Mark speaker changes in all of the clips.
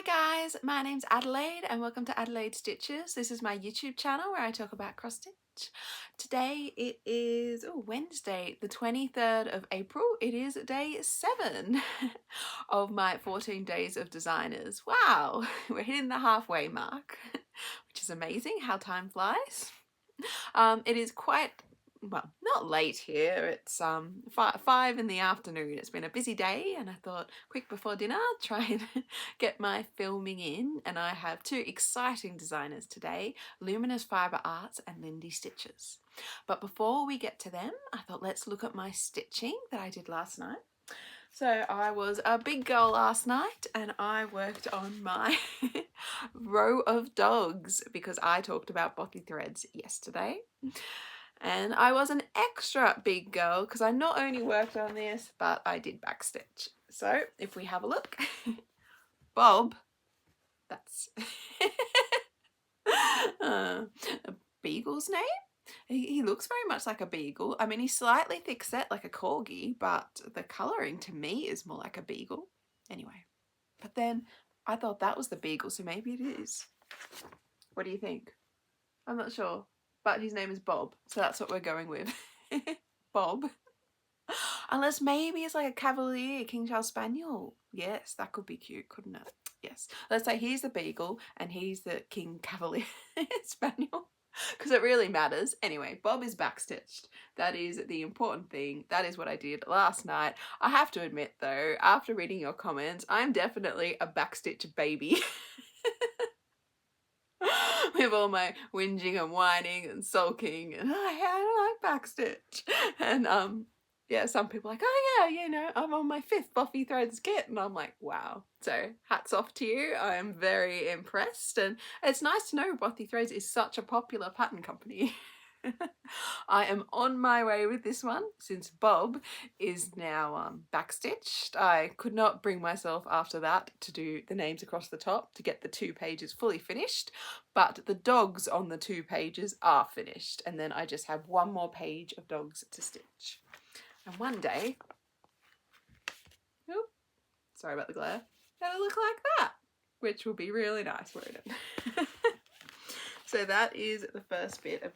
Speaker 1: Hi guys, my name's Adelaide and welcome to Adelaide Stitches. This is my YouTube channel where I talk about cross stitch. Today it is Wednesday, the 23rd of April. It is day 7 of my 14 days of designers. Wow, we're hitting the halfway mark, which is amazing how time flies. It is quite, well, not late here. It's 5 in the afternoon. It's been a busy day and I thought quick before dinner try and get my filming in, and I have two exciting designers today, Luminous Fibre Arts and Lindy Stitches. But before we get to them, I thought let's look at my stitching that I did last night. So I was a big girl last night and I worked on my row of dogs because I talked about Bothy Threads yesterday. And I was an extra big girl because I not only worked on this, but I did backstitch. So if we have a look, Bob, that's a beagle's name. He looks very much like a beagle. I mean, he's slightly thick set like a corgi, but the colouring to me is more like a beagle. Anyway, but then I thought that was the beagle, so maybe it is. What do you think? I'm not sure, but his name is Bob, so that's what we're going with. Bob. Unless maybe it's like a Cavalier, King Charles Spaniel. Yes, that could be cute, couldn't it? Yes. Let's say he's the beagle and he's the King Cavalier Spaniel, because it really matters. Anyway, Bob is backstitched. That is the important thing. That is what I did last night. I have to admit though, after reading your comments, I'm definitely a backstitch baby. With all my whinging and whining and sulking and I don't like backstitch. And yeah, some people are like, oh yeah, you know, I'm on my 5th Bothy Threads kit, and I'm like, wow. So hats off to you. I am very impressed, and it's nice to know Bothy Threads is such a popular pattern company. I am on my way with this one since Bob is now backstitched. I could not bring myself after that to do the names across the top to get the 2 pages fully finished, but the dogs on the 2 pages are finished, and then I just have 1 more page of dogs to stitch. And one day, oh, sorry about the glare, it'll look like that, which will be really nice, won't it? So that is the first bit of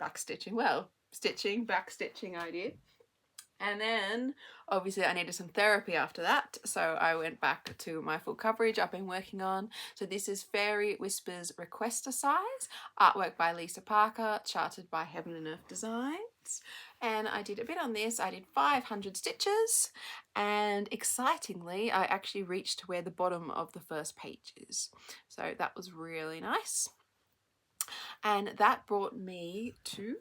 Speaker 1: backstitching. Well, stitching, backstitching I did. And then obviously I needed some therapy after that, so I went back to my full coverage I've been working on. So this is Fairy Whispers Requester Size, artwork by Lisa Parker, charted by Heaven and Earth Designs. And I did a bit on this. I did 500 stitches, and excitingly I actually reached to where the bottom of the first page is. So that was really nice. And that brought me to,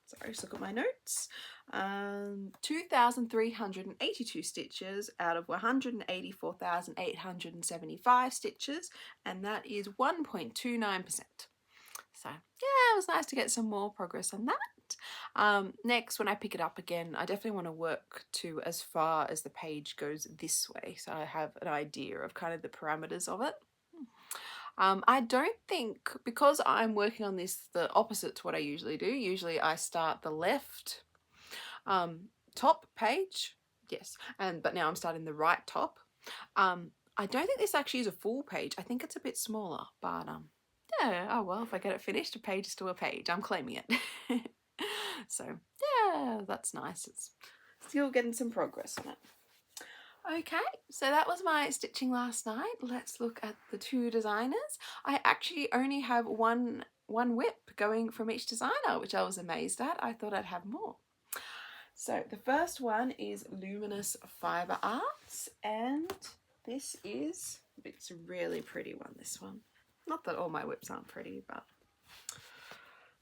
Speaker 1: sorry, just look at my notes, 2,382 stitches out of 184,875 stitches, and that is 1.29%. So yeah, it was nice to get some more progress on that. Next, when I pick it up again, I definitely want to work to as far as the page goes this way, so I have an idea of kind of the parameters of it. I don't think, because I'm working on this the opposite to what I usually do. Usually I start the left top page, yes, but now I'm starting the right top. I don't think this actually is a full page. I think it's a bit smaller, but yeah, oh well, if I get it finished, a page is still a page. I'm claiming it. So yeah, that's nice. It's still getting some progress on it. Okay, so that was my stitching last night. Let's look at the 2 designers. I actually only have one whip going from each designer, which I was amazed at. I thought I'd have more. So the first one is Luminous Fibre Arts, and this is, it's a really pretty one, this one. Not that all my whips aren't pretty, but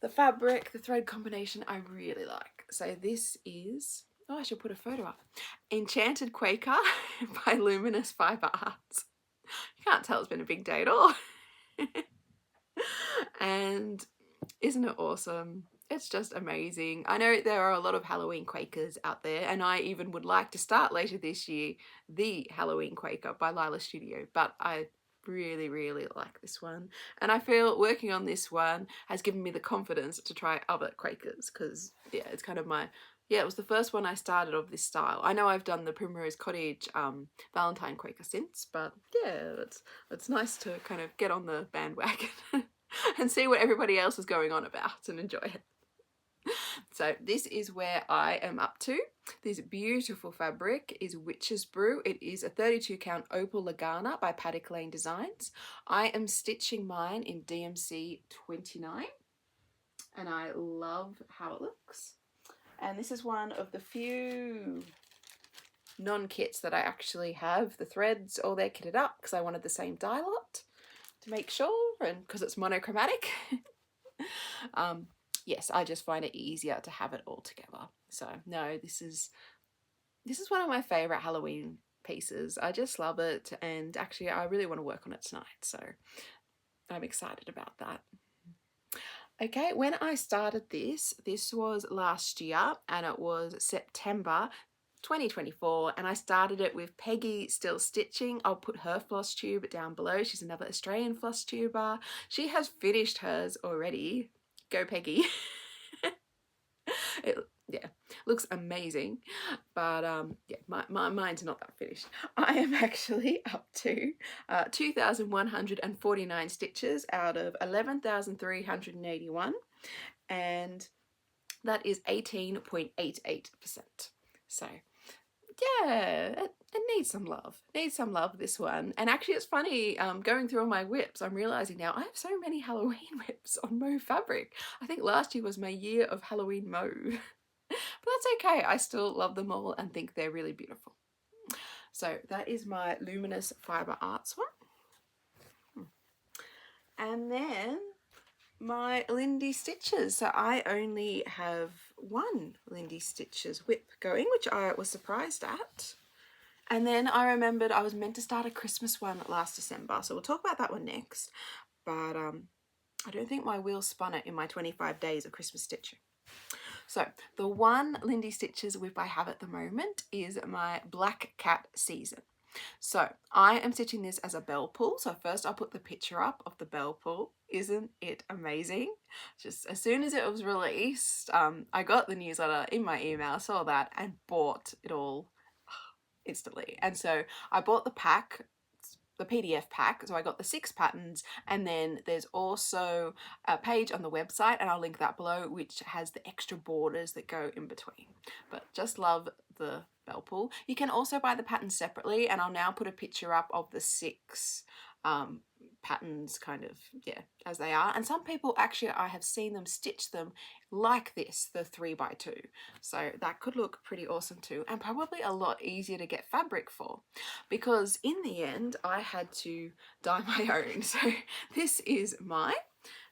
Speaker 1: the fabric, the thread combination, I really like. So this is, oh, I should put a photo up. Enchanted Quaker by Luminous Fibre Arts. You can't tell it's been a big day at all. And isn't it awesome? It's just amazing. I know there are a lot of Halloween Quakers out there, and I even would like to start later this year the Halloween Quaker by Lila Studio, but I really, really like this one. And I feel working on this one has given me the confidence to try other Quakers, because yeah, it's kind of my Yeah, it was the first one I started of this style. I know I've done the Primrose Cottage Valentine Quaker since, but yeah, it's nice to kind of get on the bandwagon and see what everybody else is going on about and enjoy it. So this is where I am up to. This beautiful fabric is Witch's Brew. It is a 32 count Opal Lugana by Paddock Designs. I am stitching mine in DMC 29 and I love how it looks. And this is one of the few non-kits that I actually have the threads all there kitted up because I wanted the same dye lot to make sure, and because it's monochromatic. Yes, I just find it easier to have it all together. So no, this is one of my favorite Halloween pieces. I just love it, and actually I really want to work on it tonight, so I'm excited about that. Okay, when I started this was last year and it was September 2024, and I started it with Peggy Still Stitching. I'll put her floss tube down below. She's another Australian floss tuber. She has finished hers already. Go Peggy. Yeah, looks amazing, but yeah, mine's not that finished. I am actually up to 2,149 stitches out of 11,381, and that is 18.88%. So yeah, it needs some love. Needs some love, this one. And actually it's funny, going through all my whips, I'm realizing now I have so many Halloween whips on Mo fabric. I think last year was my year of Halloween Mo. But that's okay, I still love them all and think they're really beautiful. So that is my Luminous Fibre Arts one. And then my Lindy Stitches. So I only have one Lindy Stitches whip going, which I was surprised at. And then I remembered I was meant to start a Christmas one last December, so we'll talk about that one next. But I don't think my wheel spun it in my 25 days of Christmas stitching. So the one Lindy Stitches whip I have at the moment is my Black Cat Season. So I am stitching this as a bell pull. So first I'll put the picture up of the bell pull. Isn't it amazing? Just as soon as it was released, I got the newsletter in my email, saw that and bought it all instantly. And so I bought the pack, the PDF pack, so I got the 6 patterns, and then there's also a page on the website, and I'll link that below, which has the extra borders that go in between. But just love the bell pull. You can also buy the patterns separately, and I'll now put a picture up of the 6 patterns kind of, yeah, as they are. And some people actually, I have seen them stitch them like this, the 3x2. So that could look pretty awesome too, and probably a lot easier to get fabric for, because in the end I had to dye my own. So this is mine,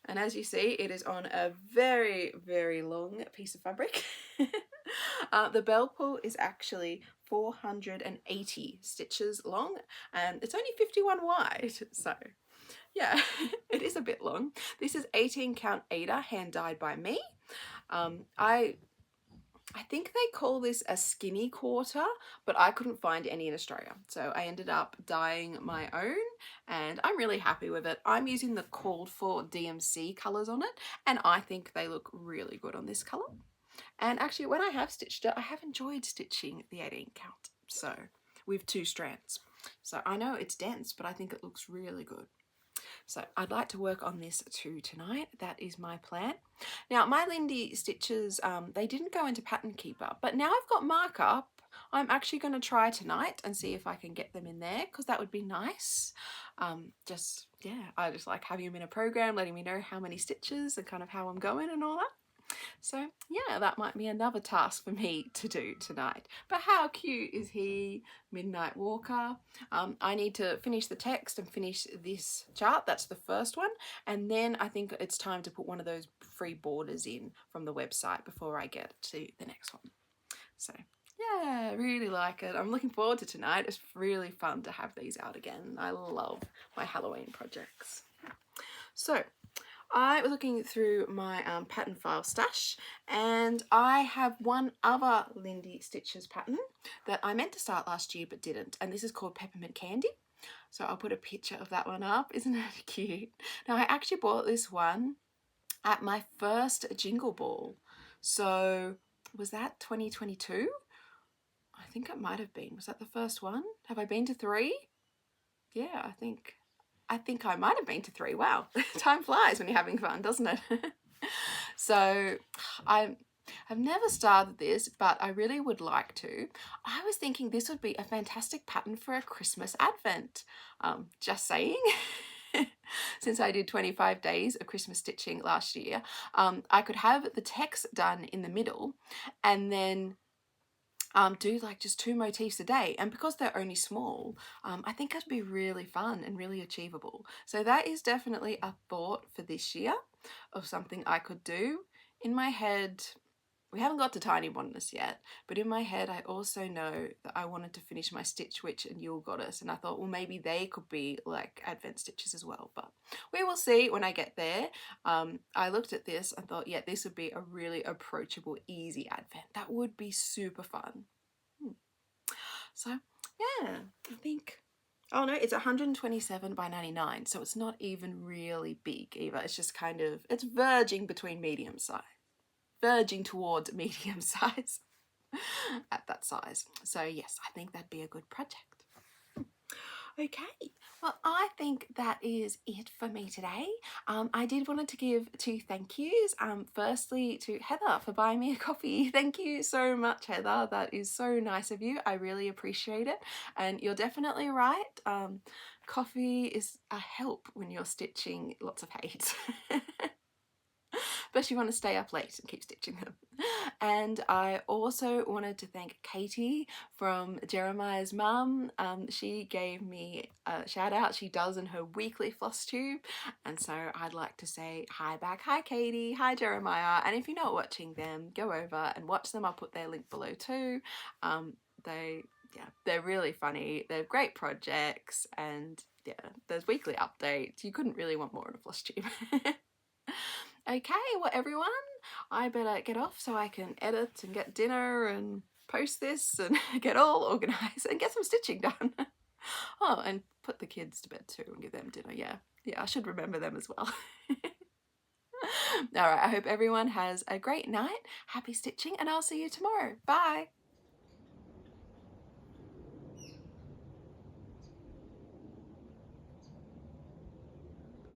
Speaker 1: and as you see, it is on a very, very long piece of fabric. The bell pull is actually 480 stitches long, and it's only 51 wide, so yeah, it is a bit long. This is 18 count Aida, hand dyed by me. I think they call this a skinny quarter, but I couldn't find any in Australia. So I ended up dyeing my own, and I'm really happy with it. I'm using the called for DMC colours on it, and I think they look really good on this colour. And actually, when I have stitched it, I have enjoyed stitching the 18 count, so with 2 strands. So I know it's dense, but I think it looks really good. So I'd like to work on this too tonight. That is my plan. Now my Lindy Stitches, they didn't go into Pattern Keeper, but now I've got markup, I'm actually going to try tonight and see if I can get them in there, because that would be nice. Yeah, I just like having them in a program, letting me know how many stitches and kind of how I'm going and all that. So yeah, that might be another task for me to do tonight. But how cute is he, Midnight Walker? I need to finish the text and finish this chart. That's the first one. And then I think it's time to put one of those free borders in from the website before I get to the next one. So yeah, really like it. I'm looking forward to tonight. It's really fun to have these out again. I love my Halloween projects. So I was looking through my pattern file stash, and I have one other Lindy Stitches pattern that I meant to start last year but didn't, and this is called Peppermint Candy. So I'll put a picture of that one up. Isn't it cute? Now I actually bought this one at my first Jingle Ball. So was that 2022? I think it might have been. Was that the first one? Have I been to 3? Yeah, I think I might have been to 3. Wow, time flies when you're having fun, doesn't it? So I've never started this, but I really would like to. I was thinking this would be a fantastic pattern for a Christmas advent. Just saying. Since I did 25 days of Christmas stitching last year, I could have the text done in the middle and then do like just 2 motifs a day, and because they're only small, I think it'd be really fun and really achievable. So that is definitely a thought for this year of something I could do. In my head, we haven't got to Tiny Oneness yet, but in my head I also know that I wanted to finish my Stitch Witch and Yule Goddess, and I thought, well, maybe they could be like advent stitches as well, but we will see when I get there. I looked at this and thought, yeah, this would be a really approachable, easy advent. That would be super fun. So yeah, I think, oh no, it's 127 by 99, so it's not even really big either. It's just kind of, it's verging between medium size. Verging towards medium size at that size. So yes, I think that'd be a good project. Okay, well, I think that is it for me today. I did want to give 2 thank yous. Firstly, to Heather for buying me a coffee. Thank you so much, Heather. That is so nice of you. I really appreciate it. And you're definitely right. Coffee is a help when you're stitching lots of hate. Especially you want to stay up late and keep stitching them. And I also wanted to thank Katie from Jeremiah's mum. She gave me a shout out. She does in her weekly floss tube, and so I'd like to say hi back. Hi Katie, hi Jeremiah, and if you're not watching them, go over and watch them. I'll put their link below too. They're really funny. They're great projects, and yeah, there's weekly updates. You couldn't really want more in a floss tube. Okay, well everyone, I better get off so I can edit and get dinner and post this and get all organised and get some stitching done. Oh, and put the kids to bed too and give them dinner. Yeah, I should remember them as well. Alright, I hope everyone has a great night, happy stitching, and I'll see you tomorrow. Bye!